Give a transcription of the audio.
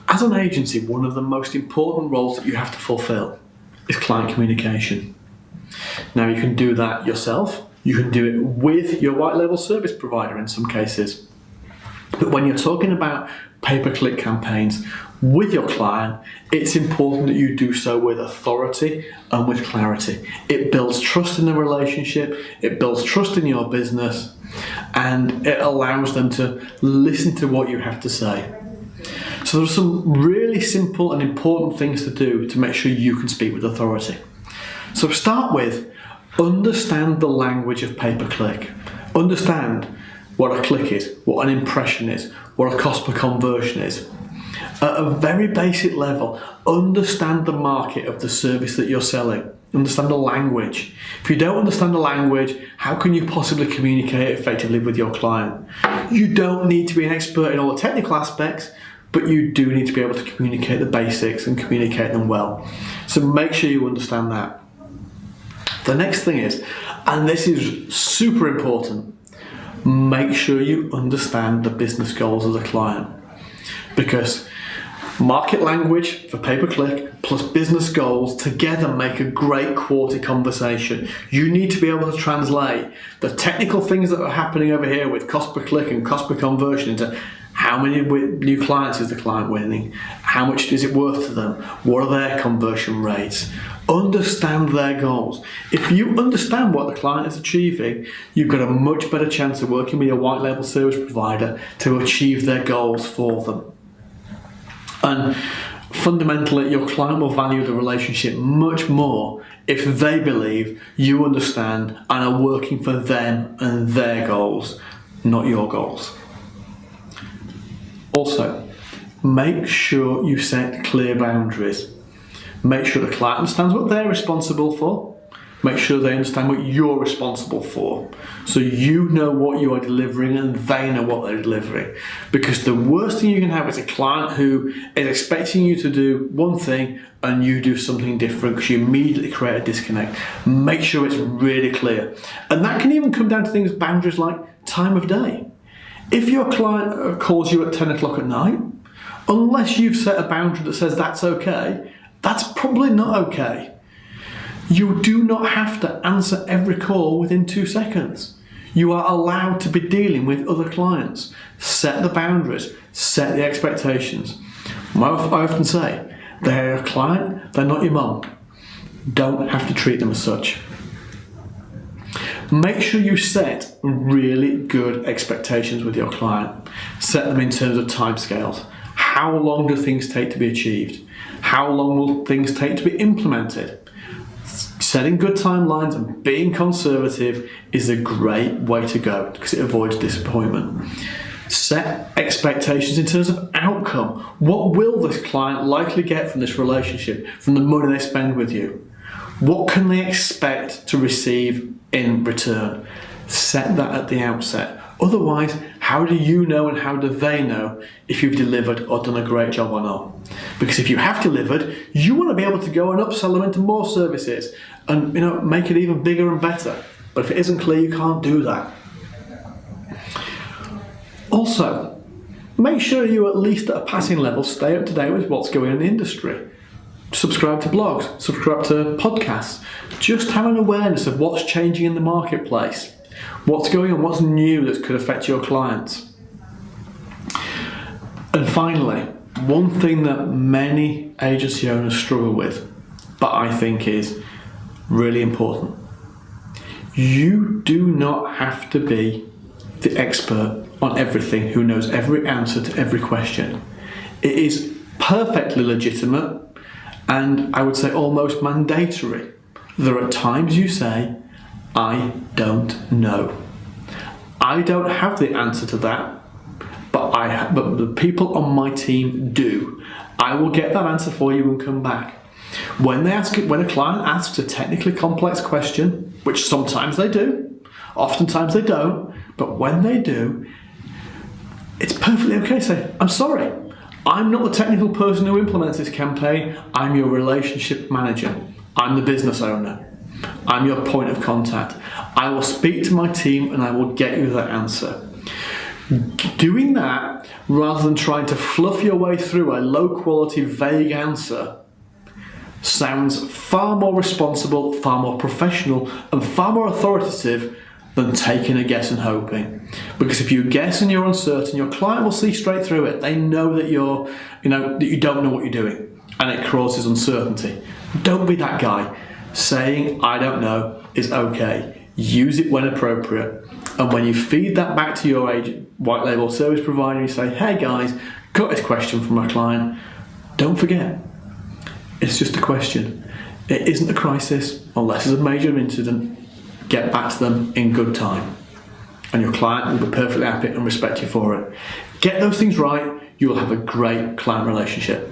As an agency, one of the most important roles that you have to fulfill is client communication. Now, you can do that yourself. You can do it with your white label service provider in some cases. But when you're talking about pay-per-click campaigns with your client, it's important that you do so with authority and with clarity. It builds trust in the relationship, it builds trust in your business, and it allows them to listen to what you have to say. So there's some really simple and important things to do to make sure you can speak with authority. So start with, understand the language of pay-per-click. Understand what a click is, what an impression is, what a cost per conversion is. At a very basic level, understand the market of the service that you're selling. Understand the language. If you don't understand the language, how can you possibly communicate effectively with your client? You don't need to be an expert in all the technical aspects, but you do need to be able to communicate the basics and communicate them well. So make sure you understand that. The next thing is, and this is super important, make sure you understand the business goals of the client. Because market language for pay-per-click plus business goals together make a great quality conversation. You need to be able to translate the technical things that are happening over here with cost per click and cost per conversion into how many new clients is the client winning, how much is it worth to them, what are their conversion rates. Understand their goals. If you understand what the client is achieving, you've got a much better chance of working with your white label service provider to achieve their goals for them. And fundamentally, your client will value the relationship much more if they believe you understand and are working for them and their goals, not your goals. Also, make sure you set clear boundaries. Make sure the client understands what they're responsible for. Make sure they understand what you're responsible for. So you know what you are delivering and they know what they're delivering. Because the worst thing you can have is a client who is expecting you to do one thing and you do something different, because you immediately create a disconnect. Make sure it's really clear. And that can even come down to things, boundaries like time of day. If your client calls you at 10 o'clock at night, unless you've set a boundary that says that's okay, that's probably not okay. You do not have to answer every call within 2 seconds. You are allowed to be dealing with other clients. Set the boundaries, set the expectations. I often say, they're a client, they're not your mum. Don't have to treat them as such. Make sure you set really good expectations with your client. Set them in terms of timescales. How long do things take to be achieved? How long will things take to be implemented? Setting good timelines and being conservative is a great way to go because it avoids disappointment. Set expectations in terms of outcome. What will this client likely get from this relationship, from the money they spend with you? What can they expect to receive in return? Set that at the outset. Otherwise, how do you know and how do they know if you've delivered or done a great job or not? Because if you have delivered, you want to be able to go and upsell them into more services and make it even bigger and better. But if it isn't clear, you can't do that. Also, make sure you at least at a passing level stay up to date with what's going on in the industry. Subscribe to blogs, subscribe to podcasts. Just have an awareness of what's changing in the marketplace. What's going on, what's new that could affect your clients. And finally, one thing that many agency owners struggle with, but I think is really important. You do not have to be the expert on everything who knows every answer to every question. It is perfectly legitimate and I would say almost mandatory. There are times you say, I don't know. I don't have the answer to that, but the people on my team do. I will get that answer for you and come back. When a client asks a technically complex question, which sometimes they do, oftentimes they don't, but when they do, it's perfectly okay to say, I'm sorry, I'm not the technical person who implements this campaign, I'm your relationship manager, I'm the business owner. I'm your point of contact. I will speak to my team and I will get you that answer. Doing that rather than trying to fluff your way through a low quality, vague answer sounds far more responsible, far more professional, and far more authoritative than taking a guess and hoping. Because if you guess and you're uncertain, your client will see straight through it. They know that that you don't know what you're doing, and it causes uncertainty. Don't be that guy. Saying I don't know is okay. Use it when appropriate. And when you feed that back to your white label service provider, you say, hey guys, got this question from my client. Don't forget, it's just a question. It isn't a crisis unless it's a major incident. Get back to them in good time. And your client will be perfectly happy and respect you for it. Get those things right, you will have a great client relationship.